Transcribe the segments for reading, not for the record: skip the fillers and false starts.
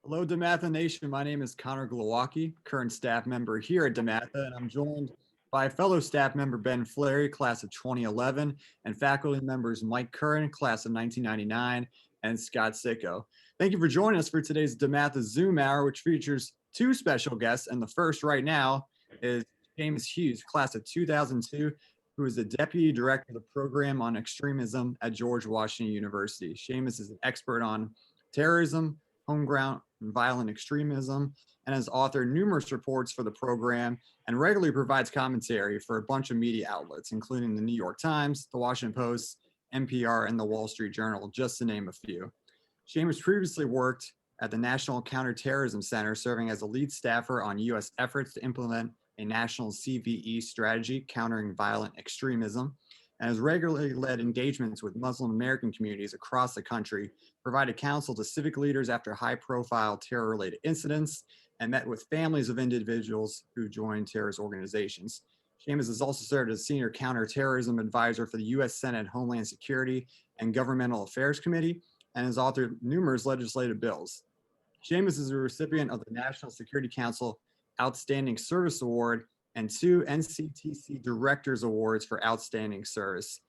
Hello, DeMatha Nation. My name is Connor Glowacki, current staff member here at DeMatha, and I'm joined by fellow staff member Ben Fleri, class of 2011, and faculty members Mike Curran, class of 1999, and Scott Sicko. Thank you for joining us for today's DeMatha Zoom Hour, which features two special guests, and the first right now is Seamus Hughes, class of 2002, who is the Deputy Director of the Program on Extremism at George Washington University. Seamus is an expert on terrorism, homegrown and violent extremism, and has authored numerous reports for the program and regularly provides commentary for a bunch of media outlets, including the New York Times, the Washington Post, NPR, and the Wall Street Journal, just to name a few. Seamus previously worked at the National Counterterrorism Center, serving as a lead staffer on U.S. efforts to implement a national CVE strategy countering violent extremism, and has regularly led engagements with Muslim American communities across the country, provided counsel to civic leaders after high-profile terror-related incidents, and met with families of individuals who joined terrorist organizations. Seamus has also served as senior counterterrorism advisor for the U.S. Senate Homeland Security and Governmental Affairs Committee, and has authored numerous legislative bills. Seamus is a recipient of the National Security Council Outstanding Service Award and 2 NCTC Directors Awards for Outstanding Service.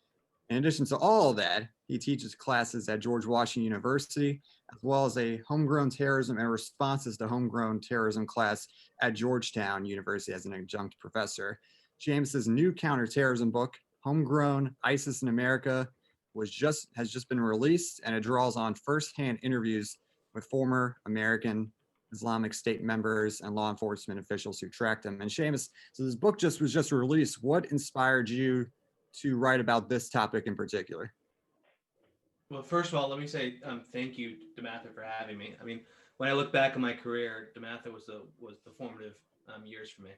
In addition to all of that, he teaches classes at George Washington University, as well as a homegrown terrorism and responses to homegrown terrorism class at Georgetown University as an adjunct professor. Seamus's new counterterrorism book, Homegrown ISIS in America, has just been released, and it draws on firsthand interviews with former American Islamic State members and law enforcement officials who tracked them. And Seamus, so this book was just released. What inspired you to write about this topic in particular? Well, first of all, let me say thank you, DeMatha, for having me. I mean, when I look back at my career, DeMatha was the formative years for me.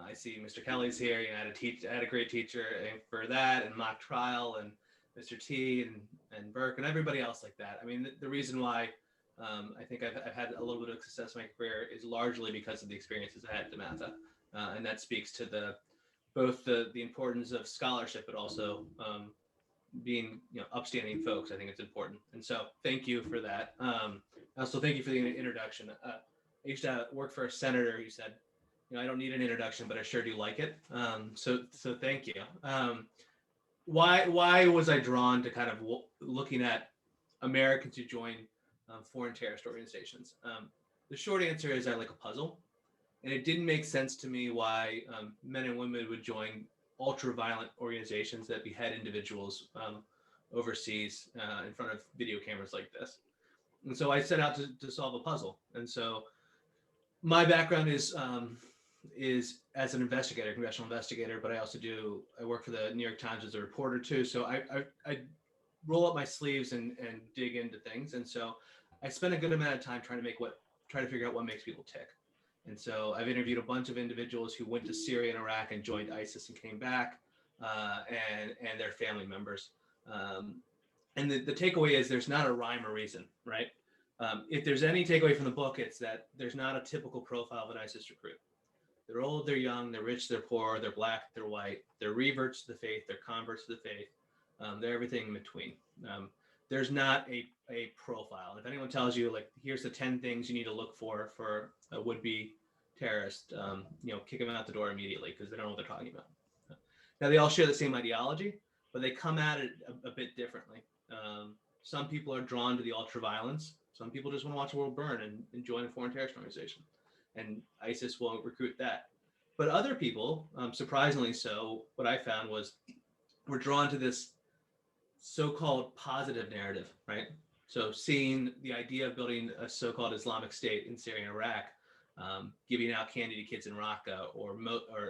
I see Mr. Kelly's here. You know, I had a great teacher for that, and mock trial, and Mr. T, and Burke, and everybody else like that. I mean, the reason why I think I've had a little bit of success in my career is largely because of the experiences I had at DeMatha, and that speaks to both the importance of scholarship, but also being upstanding folks. I think it's important, and so thank you for that. Also, thank you for the introduction. I used to work for a senator who said, I don't need an introduction, but I sure do like it. So thank you. Why was I drawn to kind of looking at Americans who join foreign terrorist organizations? The short answer is I like a puzzle, and it didn't make sense to me why men and women would join ultra-violent organizations that behead individuals overseas in front of video cameras like this. And so I set out to solve a puzzle. And so my background is as an investigator, congressional investigator, but I work for the New York Times as a reporter too. So I roll up my sleeves and dig into things. And so I spent a good amount of time trying to figure out what makes people tick. And so I've interviewed a bunch of individuals who went to Syria and Iraq and joined ISIS and came back, and their family members. And the takeaway is there's not a rhyme or reason, right? If there's any takeaway from the book, it's that there's not a typical profile of an ISIS recruit. They're old, they're young, they're rich, they're poor, they're black, they're white, they're reverts to the faith, they're converts to the faith, they're everything in between. There's not a profile. If anyone tells you, like, here's the 10 things you need to look for a would-be terrorist, kick them out the door immediately because they don't know what they're talking about. Now, they all share the same ideology, but they come at it a bit differently. Some people are drawn to the ultra-violence. Some people just want to watch the world burn and join a foreign terrorist organization. And ISIS won't recruit that. But other people, surprisingly so, what I found was we're drawn to this so-called positive narrative, right? So seeing the idea of building a so-called Islamic State in Syria and Iraq, giving out candy to kids in Raqqa or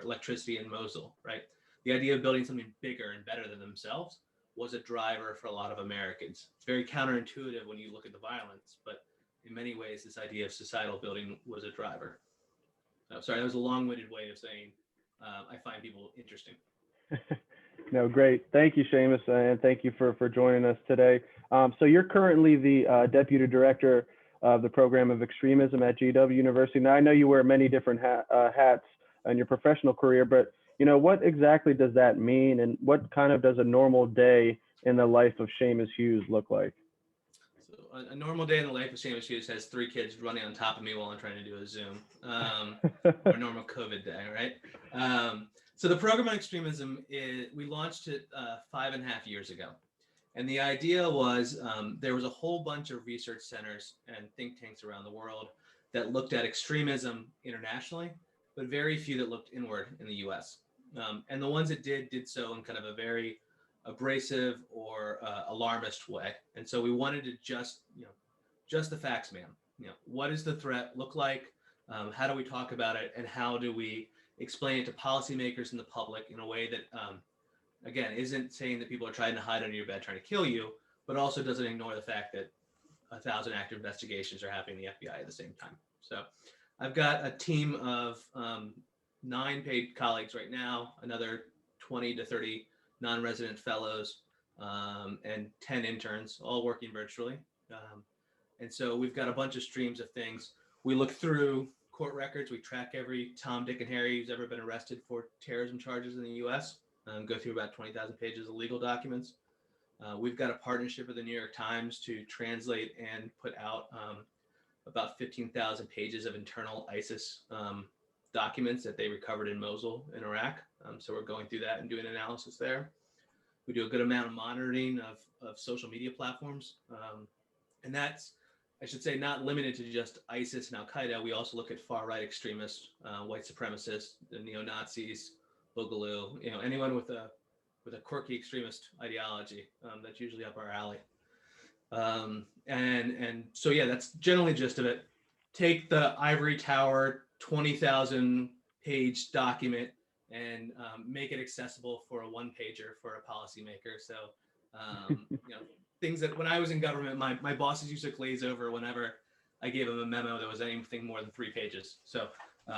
electricity in Mosul, right? The idea of building something bigger and better than themselves was a driver for a lot of Americans. It's very counterintuitive when you look at the violence, but in many ways, this idea of societal building was a driver. Sorry, that was a long-winded way of saying I find people interesting. No, great. Thank you, Seamus, and thank you for joining us today. So you're currently the Deputy Director of the Program of Extremism at GW University. Now, I know you wear many different hats in your professional career, but what exactly does that mean, and what kind of does a normal day in the life of Seamus Hughes look like? So a normal day in the life of Seamus Hughes has 3 kids running on top of me while I'm trying to do a Zoom, or a normal COVID day, right? So the program on extremism we launched it 5.5 years ago. And the idea was there was a whole bunch of research centers and think tanks around the world that looked at extremism internationally, but very few that looked inward in the US. And the ones that did so in kind of a very abrasive or alarmist way. And so we wanted to just the facts, man. What does the threat look like? How do we talk about it? And how do we explain it to policymakers and the public in a way that, again, isn't saying that people are trying to hide under your bed trying to kill you, but also doesn't ignore the fact that 1,000 active investigations are happening in the FBI at the same time. So I've got a team of 9 paid colleagues right now, another 20 to 30 non-resident fellows, and 10 interns, all working virtually. And so we've got a bunch of streams of things. We look through court records. We track every Tom, Dick, and Harry who's ever been arrested for terrorism charges in the US, go through about 20,000 pages of legal documents. We've got a partnership with the New York Times to translate and put out about 15,000 pages of internal ISIS documents that they recovered in Mosul in Iraq. So we're going through that and doing analysis there. We do a good amount of monitoring of social media platforms. And that's, I should say, not limited to just ISIS and Al-Qaeda. We also look at far-right extremists, white supremacists, the neo-Nazis, Boogaloo, anyone with a quirky extremist ideology. That's usually up our alley. And so, yeah, that's generally the gist of it. Take the ivory tower 20,000 page document and make it accessible for a 1-pager for a policymaker. So, things that when I was in government, my bosses used to glaze over whenever I gave them a memo that was anything more than 3 pages. So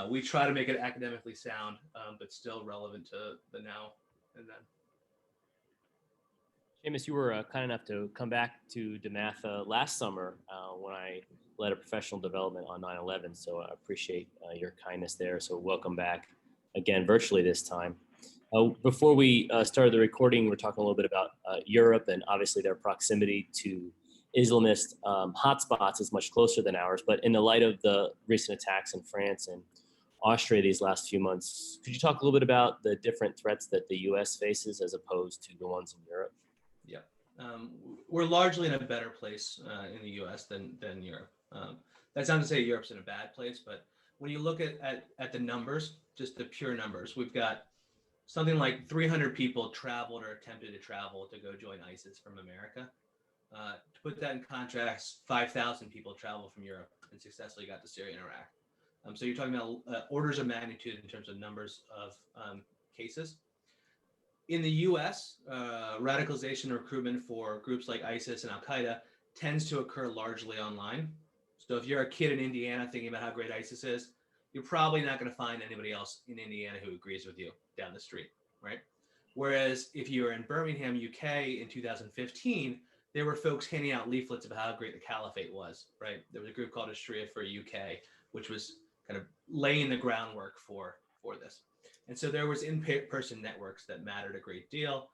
we try to make it academically sound, but still relevant to the now and then. Seamus, you were kind enough to come back to DeMatha last summer when I led a professional development on 9/11. So I appreciate your kindness there. So welcome back again virtually this time. Before we started the recording, we're talking a little bit about Europe, and obviously their proximity to Islamist hotspots is much closer than ours. But in the light of the recent attacks in France and Austria these last few months, could you talk a little bit about the different threats that the U.S. faces as opposed to the ones in Europe? Yeah, we're largely in a better place in the U.S. than Europe. That's not to say Europe's in a bad place, but when you look at the numbers, just the pure numbers, we've got something like 300 people traveled or attempted to travel to go join ISIS from America. To put that in contrast, 5,000 people traveled from Europe and successfully got to Syria and Iraq. So you're talking about orders of magnitude in terms of numbers of cases. In the US, radicalization and recruitment for groups like ISIS and Al-Qaeda tends to occur largely online. So if you're a kid in Indiana thinking about how great ISIS is, you're probably not going to find anybody else in Indiana who agrees with you down the street, right? Whereas if you were in Birmingham, UK in 2015, there were folks handing out leaflets about how great the caliphate was, right? There was a group called Sharia for UK, which was kind of laying the groundwork for this. And so there was in-person networks that mattered a great deal.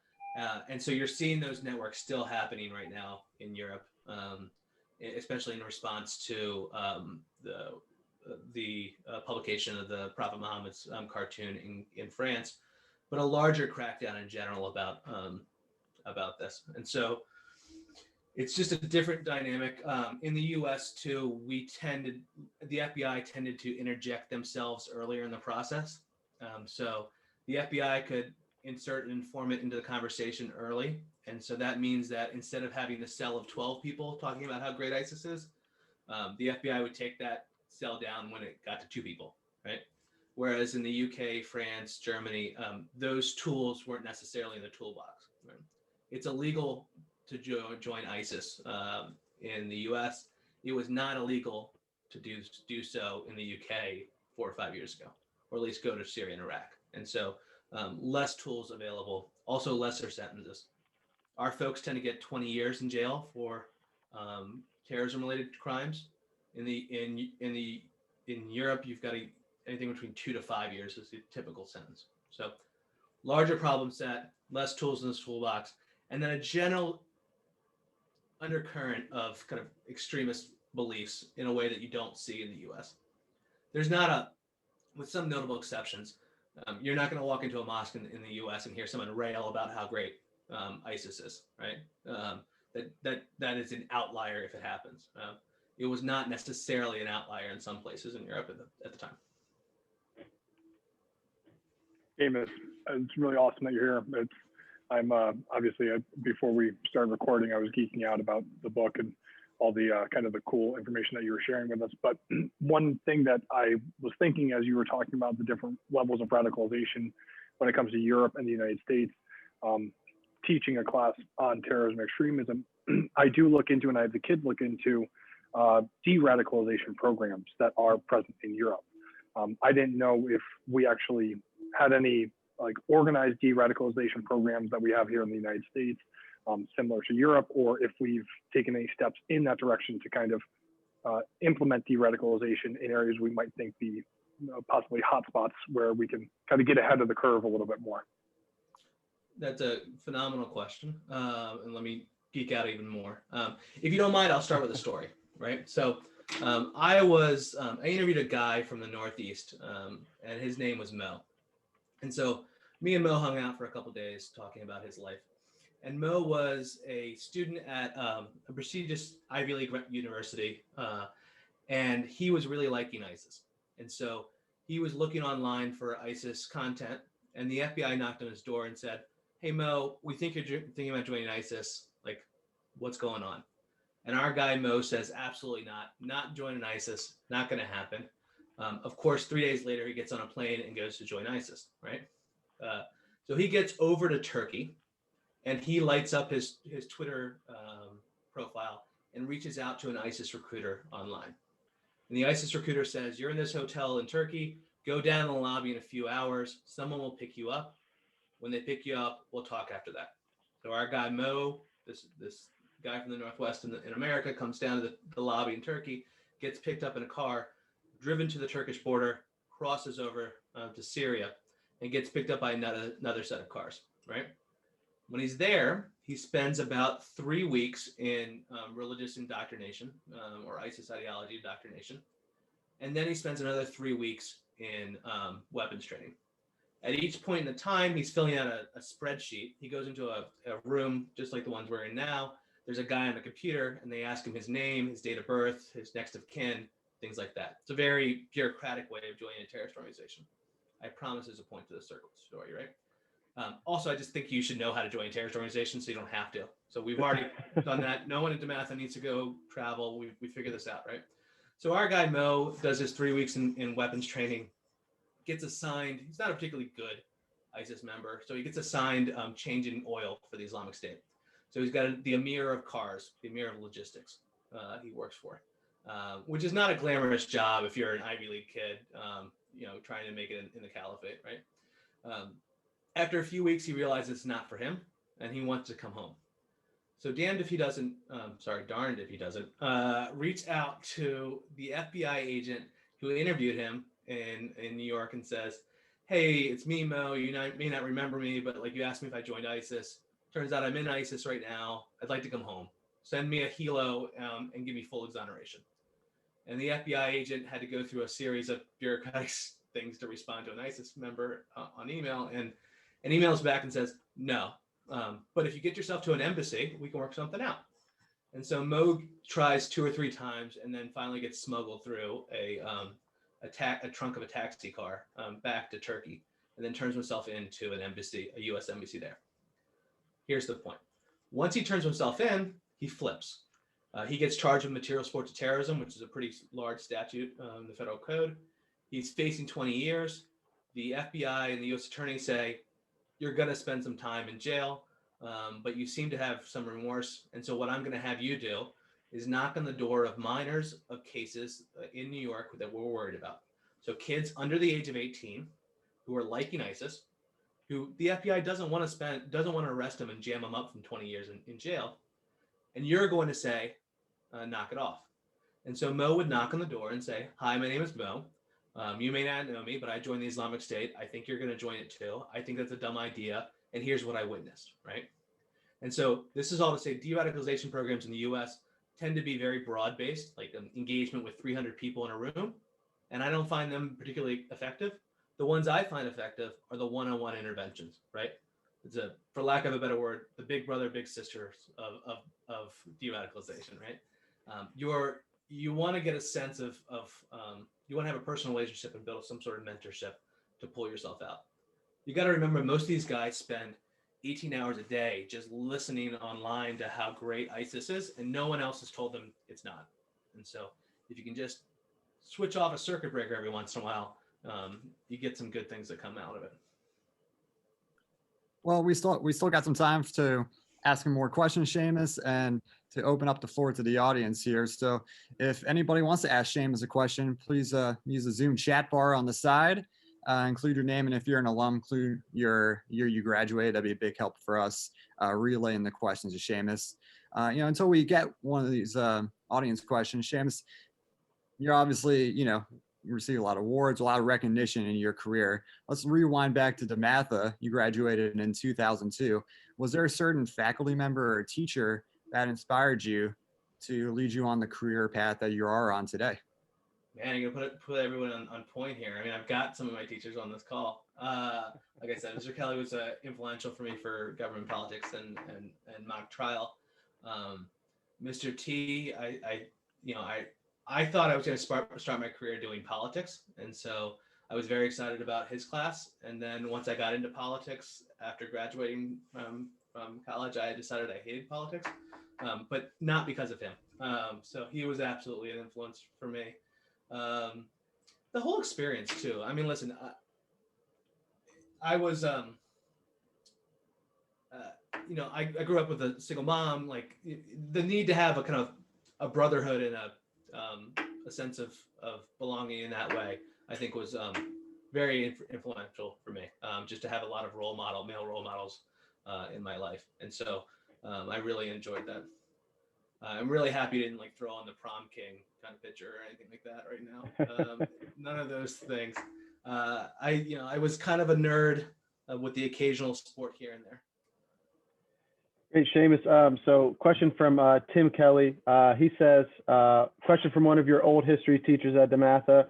And so you're seeing those networks still happening right now in Europe, especially in response to the publication of the Prophet Muhammad's cartoon in France, but a larger crackdown in general about this. And so it's just a different dynamic. In the US too, the FBI tended to interject themselves earlier in the process. So the FBI could insert an informant into the conversation early. And so that means that instead of having a cell of 12 people talking about how great ISIS is, the FBI would take that cell down when it got to 2 people, right? Whereas in the UK, France, Germany, those tools weren't necessarily in the toolbox. Right? It's illegal to join ISIS in the US. It was not illegal to do so in the UK 4 or 5 years ago, or at least go to Syria and Iraq. And so less tools available, also lesser sentences. Our folks tend to get 20 years in jail for terrorism-related crimes. In Europe, you've got anything between 2 to 5 years is the typical sentence. So larger problem set, less tools in this toolbox, and then a general undercurrent of kind of extremist beliefs in a way that you don't see in the U.S. There's not with some notable exceptions, you're not going to walk into a mosque in the U.S. and hear someone rail about how great ISIS is, right? That is an outlier if it happens. It was not necessarily an outlier in some places in Europe at the time. Seamus, it's really awesome that you're here. I'm obviously, before we started recording, I was geeking out about the book and all the kind of the cool information that you were sharing with us. But one thing that I was thinking as you were talking about the different levels of radicalization when it comes to Europe and the United States, teaching a class on terrorism and extremism, I do look into, and I have the kids look into, de-radicalization programs that are present in Europe. I didn't know if we actually had any like organized de-radicalization programs that we have here in the United States, similar to Europe, or if we've taken any steps in that direction to kind of implement de-radicalization in areas we might think be possibly hotspots where we can kind of get ahead of the curve a little bit more. That's a phenomenal question. And let me geek out even more. If you don't mind, I'll start with a story, right? So I interviewed a guy from the Northeast, and his name was Mo. And so me and Mo hung out for a couple of days talking about his life. And Mo was a student at a prestigious Ivy League university, and he was really liking ISIS. And so he was looking online for ISIS content, and the FBI knocked on his door and said, "Hey, Mo, we think you're thinking about joining ISIS. Like, what's going on?" And our guy Mo says, "Absolutely not joining ISIS, not going to happen." Of course, 3 days later, he gets on a plane and goes to join ISIS, right? So he gets over to Turkey, and he lights up his Twitter profile and reaches out to an ISIS recruiter online. And the ISIS recruiter says, "You're in this hotel in Turkey. Go down in the lobby in a few hours. Someone will pick you up. When they pick you up, we'll talk after that." So our guy Mo, this guy from the Northwest in America, comes down to the lobby in Turkey, gets picked up in a car, driven to the Turkish border, crosses over to Syria, and gets picked up by another set of cars, right? When he's there, he spends about 3 weeks in religious indoctrination or ISIS ideology indoctrination. And then he spends another 3 weeks in weapons training. At each point in the time, he's filling out a spreadsheet. He goes into a room just like the ones we're in now. There's a guy on the computer, and they ask him his name, his date of birth, his next of kin, things like that. It's a very bureaucratic way of joining a terrorist organization. I promise there's a point to the circle story, right? Also, I just think you should know how to join a terrorist organization so you don't have to. So we've already done that. No one at DeMatha needs to go travel. We figured this out, right? So our guy Mo does his 3 weeks in weapons training, gets assigned, he's not a particularly good ISIS member, so he gets assigned changing oil for the Islamic State. So he's got the Emir of cars, the Emir of logistics he works for, which is not a glamorous job if you're an Ivy League kid, trying to make it in the caliphate, right? After a few weeks, he realizes it's not for him, and he wants to come home. So darned if he doesn't, reach out to the FBI agent who interviewed him in New York and says, "Hey, it's me, Mo. You may not remember me, but like you asked me if I joined ISIS. Turns out I'm in ISIS right now. I'd like to come home. Send me a helo and give me full exoneration." And the FBI agent had to go through a series of bureaucratic things to respond to an ISIS member on email, and emails back and says, "No, but if you get yourself to an embassy, we can work something out." And so Mo tries 2 or 3 times and then finally gets smuggled through a trunk of a taxi car back to Turkey, and then turns himself into an embassy, a U.S. embassy there. Here's the point. Once he turns himself in, he flips. He gets charged with material support to terrorism, which is a pretty large statute in the federal code. He's facing 20 years. The FBI and the U.S. attorney say, "You're going to spend some time in jail, but you seem to have some remorse. And so what I'm going to have you do is knock on the door of minors of cases in New York that we're worried about. So kids under the age of 18 who are liking ISIS, who the FBI doesn't want to arrest them and jam them up from 20 years in jail. And you're going to say, knock it off." And so Mo would knock on the door and say, "Hi, my name is Mo. You may not know me, but I joined the Islamic State. I think you're going to join it too. I think that's a dumb idea. And here's what I witnessed," right? And so this is all to say de-radicalization programs in the US tend to be very broad-based, like engagement with 300 people in a room. And I don't find them particularly effective. The ones I find effective are the one-on-one interventions, right? It's for lack of a better word, the big brother, big sisters of de-radicalization, right? You want to get a sense of you want to have a personal relationship and build some sort of mentorship to pull yourself out. You got to remember, most of these guys spend 18 hours a day just listening online to how great ISIS is, and no one else has told them it's not. And so if you can just switch off a circuit breaker every once in a while, you get some good things that come out of it. Well, we still got some time to ask him more questions, Seamus, and to open up the floor to the audience here. So if anybody wants to ask Seamus a question, please use the Zoom chat bar on the side. Include your name, and if you're an alum, include your year you graduated. That'd be a big help for us relaying the questions to Seamus. Until we get one of these audience questions, Seamus, you're obviously, you receive a lot of awards, a lot of recognition in your career. Let's rewind back to DeMatha. You graduated in 2002. Was there a certain faculty member or teacher that inspired you to lead you on the career path that you are on today? Man, you're gonna put everyone on point here. I mean, I've got some of my teachers on this call. Like I said, Mr. Kelly was influential for me for government politics and mock trial. Mr. T, I thought I was going to start my career doing politics, and so I was very excited about his class. And then once I got into politics after graduating from college, I decided I hated politics, but not because of him. So he was absolutely an influence for me. The whole experience too. I mean, listen, I was, I grew up with a single mom. Like the need to have a kind of a brotherhood and a sense of belonging in that way, I think was very influential for me. Just to have a lot of male role models in my life, and so I really enjoyed that. I'm really happy you didn't throw on the prom king kind of picture or anything like that right now. None of those things. I was kind of a nerd with the occasional sport here and there. Great, Seamus. So question from Tim Kelly. He says, question from one of your old history teachers at DeMatha.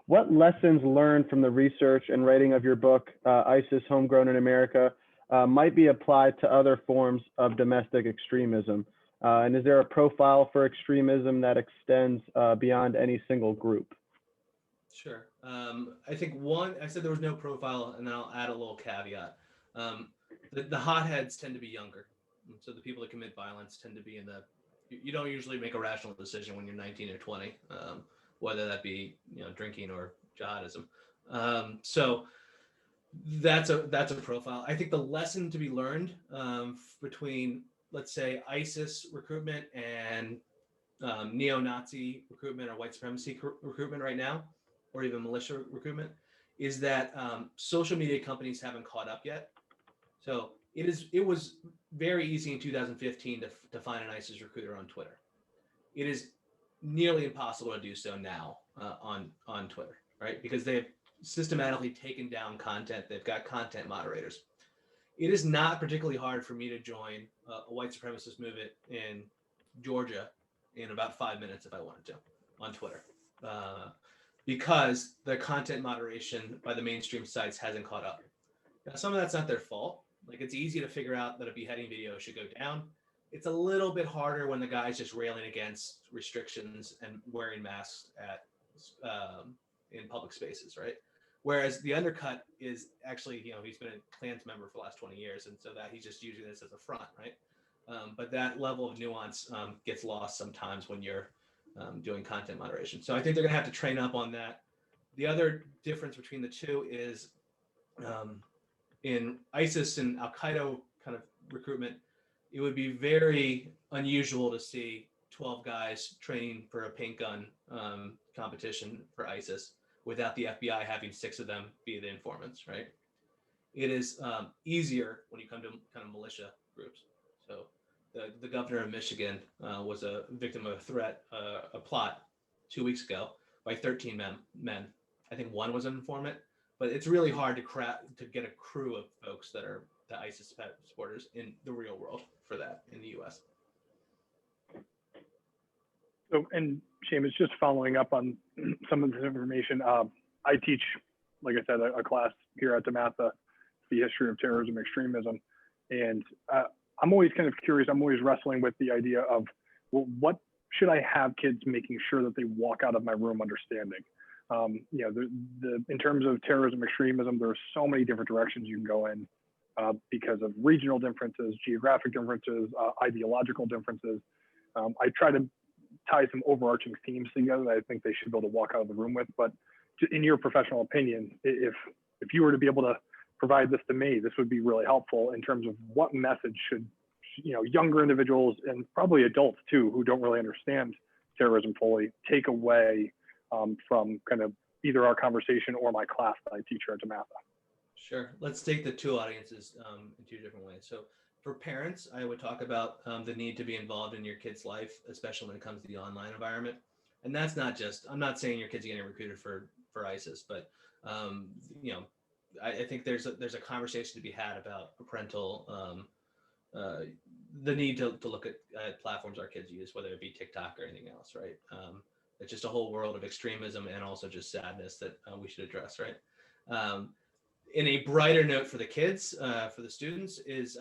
What lessons learned from the research and writing of your book, ISIS Homegrown in America, might be applied to other forms of domestic extremism? And is there a profile for extremism that extends beyond any single group? Sure. I think I said there was no profile, and then I'll add a little caveat. The hotheads tend to be younger. So the people that commit violence tend to be you don't usually make a rational decision when you're 19 or 20, whether that be, drinking or jihadism. So that's a profile. I think the lesson to be learned between, let's say, ISIS recruitment and neo-Nazi recruitment or white supremacy recruitment right now, or even militia recruitment, is that social media companies haven't caught up yet. So it was very easy in 2015 to find an ISIS recruiter on Twitter. It is nearly impossible to do so now on Twitter, right? Because they've systematically taken down content. They've got content moderators. It is not particularly hard for me to join a white supremacist movement in Georgia in about 5 minutes if I wanted to on Twitter, because the content moderation by the mainstream sites hasn't caught up. Now, some of that's not their fault. It's easy to figure out that a beheading video should go down. It's a little bit harder when the guy's just railing against restrictions and wearing masks in public spaces, right? Whereas the undercut is actually, he's been a Klans member for the last 20 years, and so that he's just using this as a front, right? But that level of nuance gets lost sometimes when you're doing content moderation. So I think they're going to have to train up on that. The other difference between the two is in ISIS and Al-Qaeda kind of recruitment, it would be very unusual to see 12 guys training for a paint gun competition for ISIS without the FBI having 6 of them be the informants, right? It is easier when you come to kind of militia groups. So the governor of Michigan was a victim of a threat, a plot 2 weeks ago by 13 men. I think one was an informant, but it's really hard to get a crew of folks that are the ISIS supporters in the real world for that in the U.S. So, and Seamus, just following up on some of this information, I teach, like I said, a class here at DeMatha, the history of terrorism, extremism, and I'm always kind of curious. I'm always wrestling with the idea of, well, what should I have kids making sure that they walk out of my room understanding? You know, in terms of terrorism, extremism, there are so many different directions you can go in because of regional differences, geographic differences, ideological differences. I try to tie some overarching themes together that I think they should be able to walk out of the room with. But in your professional opinion, if you were to be able to provide this to me, this would be really helpful in terms of what message should, you know, younger individuals and probably adults too, who don't really understand terrorism fully, take away from kind of either our conversation or my class that I teach here at DeMatha. Sure. Let's take the two audiences in two different ways. So for parents, I would talk about the need to be involved in your kid's life, especially when it comes to the online environment. And that's not just, I'm not saying your kid's getting recruited for ISIS, but you know, I think there's a conversation to be had about parental, the need to look at platforms our kids use, whether it be TikTok or anything else, right? It's just a whole world of extremism and also just sadness that we should address, right? In a brighter note for the kids, for the students, is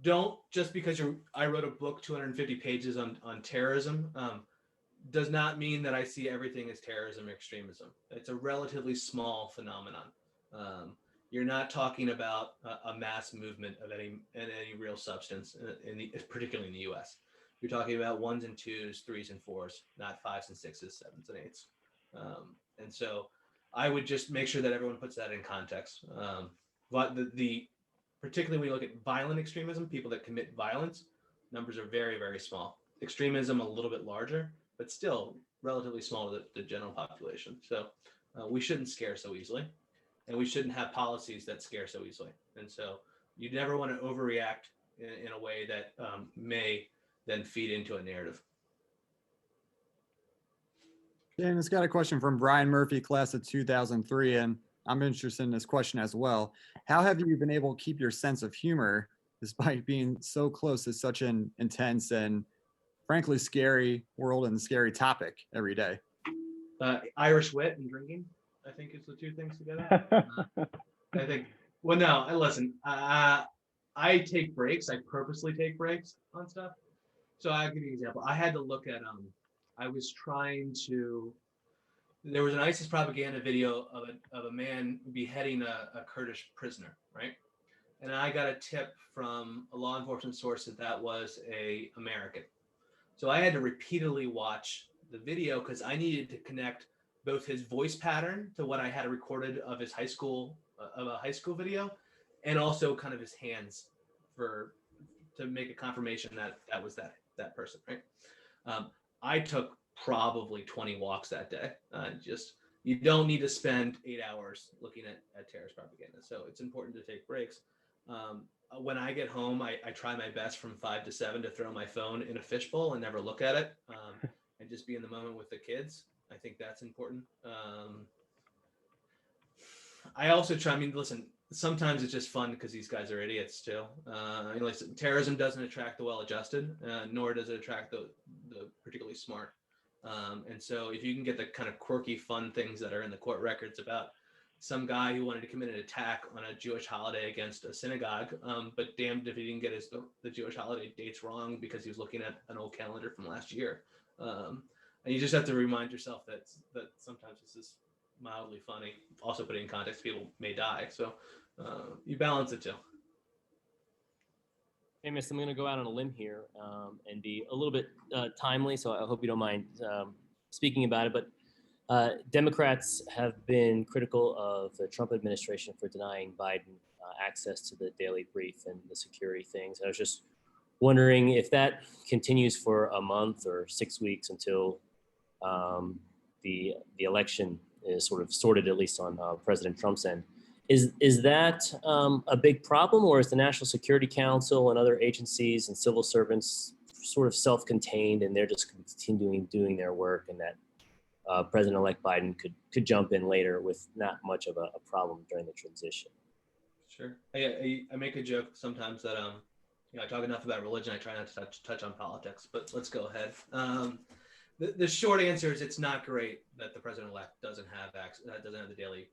don't just because I wrote a book 250 pages on terrorism does not mean that I see everything as terrorism or extremism. It's a relatively small phenomenon. You're not talking about a mass movement of any real substance, particularly in the U.S. You're talking about 1s and 2s, 3s and 4s, not 5s and 6s, 7s and 8s. And so I would just make sure that everyone puts that in context. But particularly when you look at violent extremism, people that commit violence, numbers are very, very small. Extremism a little bit larger, but still relatively small to the general population. So we shouldn't scare so easily, and we shouldn't have policies that scare so easily. And so you never want to overreact in a way that may then feed into a narrative. James got a question from Brian Murphy, class of 2003, and I'm interested in this question as well. How have you been able to keep your sense of humor despite being so close to such an intense and frankly scary world and scary topic every day? Irish wit and drinking, I think, is the two things together. I think, well, no, listen, I take breaks. I purposely take breaks on stuff. So I'll give you an example. I had to look at, there was an ISIS propaganda video of a man beheading a Kurdish prisoner, right? And I got a tip from a law enforcement source that was an American. So I had to repeatedly watch the video because I needed to connect both his voice pattern to what I had recorded of his high school video, and also kind of his hands to make a confirmation that was that person, right? I took probably 20 walks that day. You don't need to spend 8 hours looking at terrorist propaganda. So it's important to take breaks. When I get home, I try my best from 5 to 7 to throw my phone in a fishbowl and never look at it, and just be in the moment with the kids. I think that's important. I also try, listen, sometimes it's just fun because these guys are idiots too. Listen, terrorism doesn't attract the well-adjusted, nor does it attract the particularly smart. And so if you can get the kind of quirky, fun things that are in the court records about some guy who wanted to commit an attack on a Jewish holiday against a synagogue, but damned if he didn't get the Jewish holiday dates wrong because he was looking at an old calendar from last year. And you just have to remind yourself that sometimes this is mildly funny. Also put it in context, people may die. So you balance it too. Seamus, I'm going to go out on a limb here and be a little bit timely, so I hope you don't mind speaking about it. But Democrats have been critical of the Trump administration for denying Biden access to the daily brief and the security things. I was just wondering if that continues for a month or 6 weeks until the election is sort of sorted, at least on President Trump's end. Is that a big problem, or is the National Security Council and other agencies and civil servants sort of self-contained and they're just continuing doing their work, and that President-elect Biden could jump in later with not much of a problem during the transition? Sure. I make a joke sometimes that I talk enough about religion. I try not to touch on politics, but let's go ahead. The short answer is it's not great that the president-elect doesn't have the daily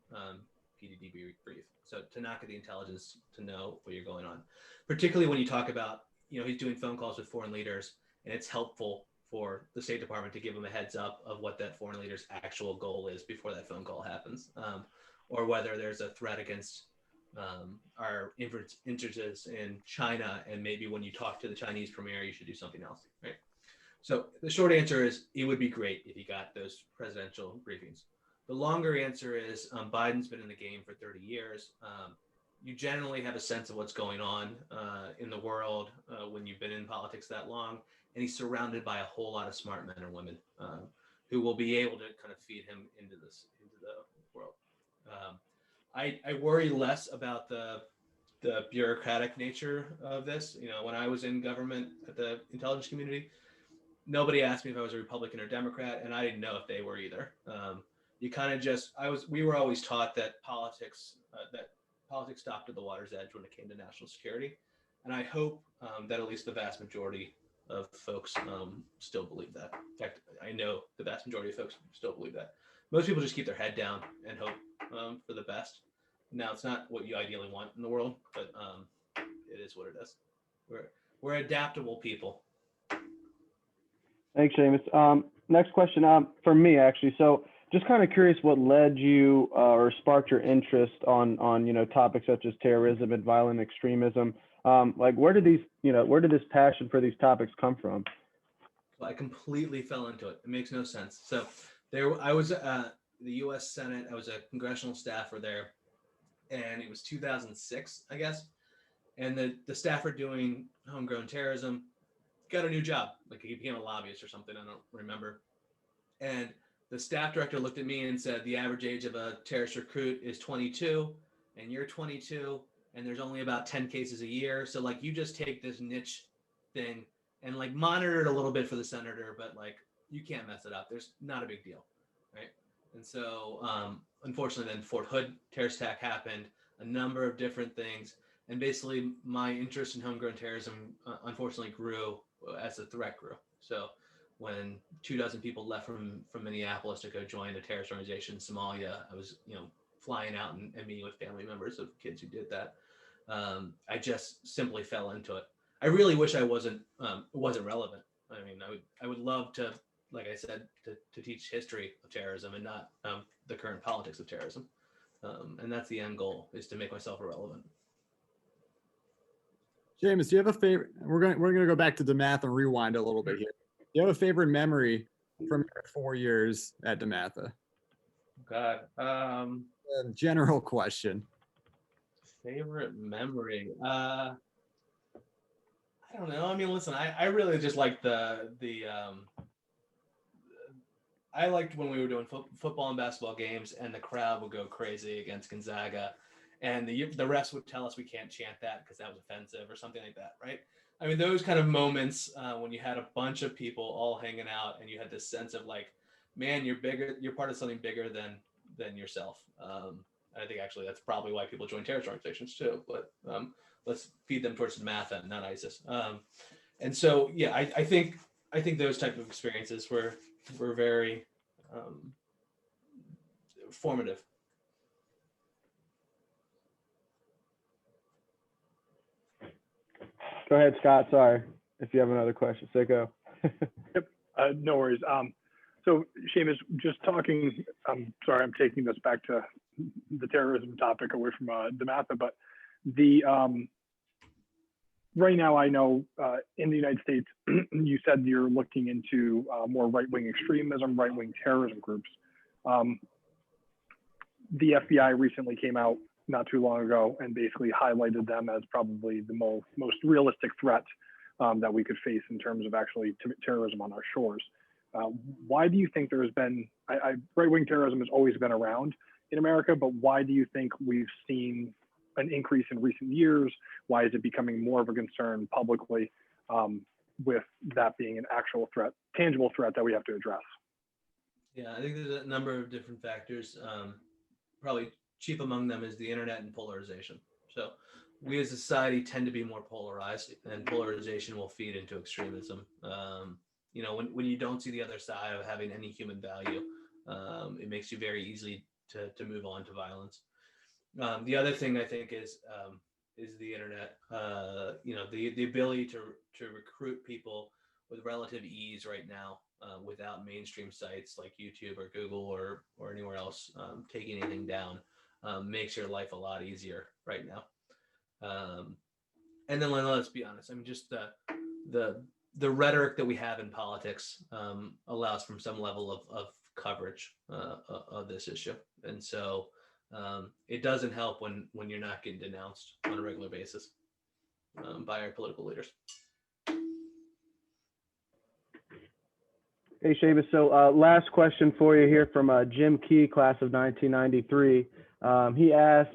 PDD brief. So to not get the intelligence to know what you're going on, particularly when you talk about, he's doing phone calls with foreign leaders, and it's helpful for the State Department to give him a heads up of what that foreign leader's actual goal is before that phone call happens, or whether there's a threat against our interests in China, and maybe when you talk to the Chinese premier, you should do something else, right? So the short answer is it would be great if he got those presidential briefings. The longer answer is Biden's been in the game for 30 years. You generally have a sense of what's going on in the world when you've been in politics that long, and he's surrounded by a whole lot of smart men and women who will be able to kind of feed him into the world. I worry less about the bureaucratic nature of this. When I was in government at the intelligence community, nobody asked me if I was a Republican or Democrat, and I didn't know if they were either. You kind of we were always taught that politics stopped at the water's edge when it came to national security. And I hope that at least the vast majority of folks still believe that. In fact, I know the vast majority of folks still believe that. Most people just keep their head down and hope for the best. Now, it's not what you ideally want in the world, but it is what it is. We're adaptable people. Thanks, Seamus. Next question for me, actually. So just kind of curious what led you or sparked your interest on topics such as terrorism and violent extremism. Where did this passion for these topics come from? Well, I completely fell into it. It makes no sense. So I was at the U.S. Senate. I was a congressional staffer there, and it was 2006, I guess. And the staffer doing homegrown terrorism got a new job. Like he became a lobbyist or something. I don't remember. And the staff director looked at me and said, the average age of a terrorist recruit is 22, and you're 22, and there's only about 10 cases a year. So you just take this niche thing and monitor it a little bit for the senator, but you can't mess it up. There's not a big deal, right? And so unfortunately then Fort Hood terrorist attack happened, a number of different things. And basically my interest in homegrown terrorism unfortunately grew as the threat grew. So when 24 people left from Minneapolis to go join a terrorist organization in Somalia, I was flying out and meeting with family members of kids who did that. I just simply fell into it. I really wish I wasn't relevant. I mean, I would love to, like I said, to teach history of terrorism and not the current politics of terrorism. And that's the end goal, is to make myself irrelevant. Seamus, do you have a favorite? We're gonna go back to DeMatha and rewind a little bit here. Do you have a favorite memory from your 4 years at DeMatha? God, General question. favorite memory. I don't know. I mean, listen, I really just like I liked when we were doing football and basketball games, and the crowd would go crazy against Gonzaga, and the refs would tell us we can't chant that because that was offensive or something like that, right? I mean, those kind of moments when you had a bunch of people all hanging out, and you had this sense of man, you're bigger, you're part of something bigger than yourself. I think actually that's probably why people join terrorist organizations too. But let's feed them towards DeMatha, not ISIS. And so, yeah, I think those type of experiences were very formative. Go ahead, Scott. Sorry if you have another question. Sicko. Yep. No worries. So Seamus, just talking, I'm sorry, I'm taking this back to the terrorism topic away from DeMatha, but right now I know in the United States, you said you're looking into more right-wing extremism, right-wing terrorism groups. The FBI recently came out not too long ago and basically highlighted them as probably the most realistic threat that we could face in terms of actually terrorism on our shores. Why do you think there's been, right-wing terrorism has always been around in America, but why do you think we've seen an increase in recent years? Why is it becoming more of a concern publicly with that being an actual threat, tangible threat that we have to address? Yeah, I think there's a number of different factors. Probably chief among them is the internet and polarization. So we as a society tend to be more polarized, and polarization will feed into extremism. You know, when you don't see the other side of having any human value, it makes you very easy to move on to violence. The other thing I think is the internet. You know, the ability to recruit people with relative ease right now, without mainstream sites like YouTube or Google or anywhere else taking anything down, makes your life a lot easier right now. And then let's be honest. I mean, just the rhetoric that we have in politics allows for some level of coverage of this issue, and so it doesn't help when you're not getting denounced on a regular basis by our political leaders. Hey, Seamus. So last question for you here from Jim Key, class of 1993. He asked,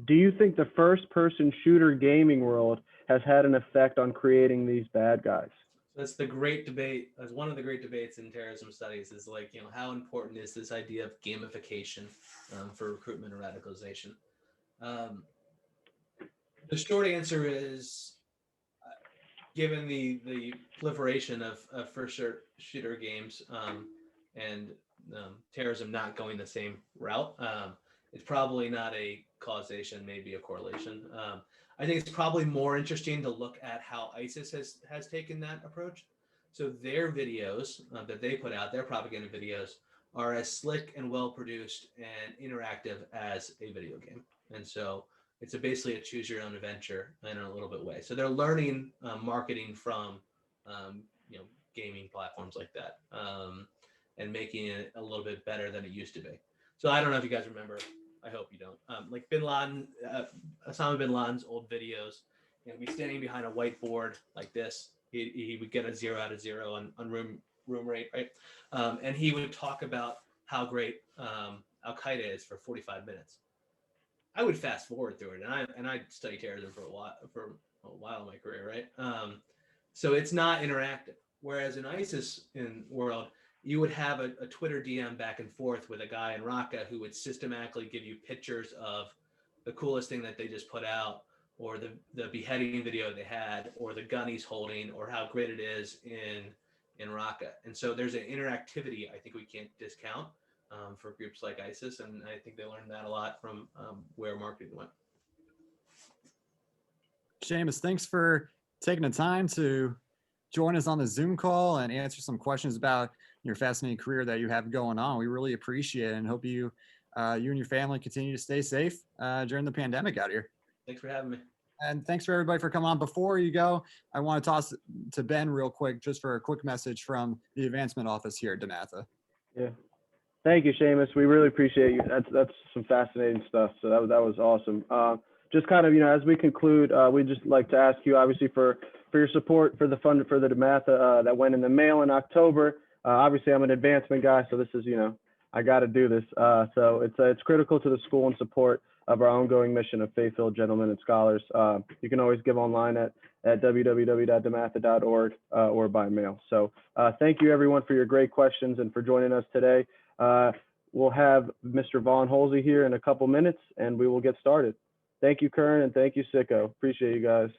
do you think the first-person shooter gaming world has had an effect on creating these bad guys? That's the great debate. That's one of the great debates in terrorism studies is like, you know, how important is this idea of gamification for recruitment and radicalization? The short answer is, given the proliferation of first shooter games and terrorism not going the same route, it's probably not a causation, maybe a correlation. I think it's probably more interesting to look at how ISIS has taken that approach. So their videos that they put out, their propaganda videos, are as slick and well produced and interactive as a video game. And so it's basically a choose your own adventure in a little bit way. So they're learning marketing from you know, gaming platforms like that, and making it a little bit better than it used to be. So I don't know if you guys remember. I hope you don't. Like Bin Laden, Osama bin Laden's old videos, you know, he'd be standing behind a whiteboard like this. He would get a 0 out of 0 on room rate, right? And he would talk about how great Al Qaeda is for 45 minutes. I would fast forward through it, and I studied terrorism for a while in my career, right? So it's not interactive. Whereas in ISIS world, you would have a Twitter DM back and forth with a guy in Raqqa who would systematically give you pictures of the coolest thing that they just put out, or the beheading video they had, or the gun he's holding, or how great it is in Raqqa. And so there's an interactivity I think we can't discount for groups like ISIS, and I think they learned that a lot from where marketing went. Seamus, thanks for taking the time to join us on the Zoom call and answer some questions about your fascinating career that you have going on. We really appreciate it and hope you and your family continue to stay safe during the pandemic out here. Thanks for having me. And thanks for everybody for coming on. Before you go, I want to toss to Ben real quick, just for a quick message from the advancement office here at DeMatha. Yeah. Thank you, Seamus. We really appreciate you. That's some fascinating stuff. So that was awesome. Just kind of, you know, as we conclude, we'd just like to ask you, obviously, for your support for the fund for the DeMatha that went in the mail in October. Obviously, I'm an advancement guy, so this is, you know, I got to do this. So it's critical to the school and support of our ongoing mission of faith-filled gentlemen and scholars. You can always give online at www.dematha.org or by mail. So thank you, everyone, for your great questions and for joining us today. We'll have Mr. Vaughn Holsey here in a couple minutes, and we will get started. Thank you, Curran, and thank you, Sicko. Appreciate you guys.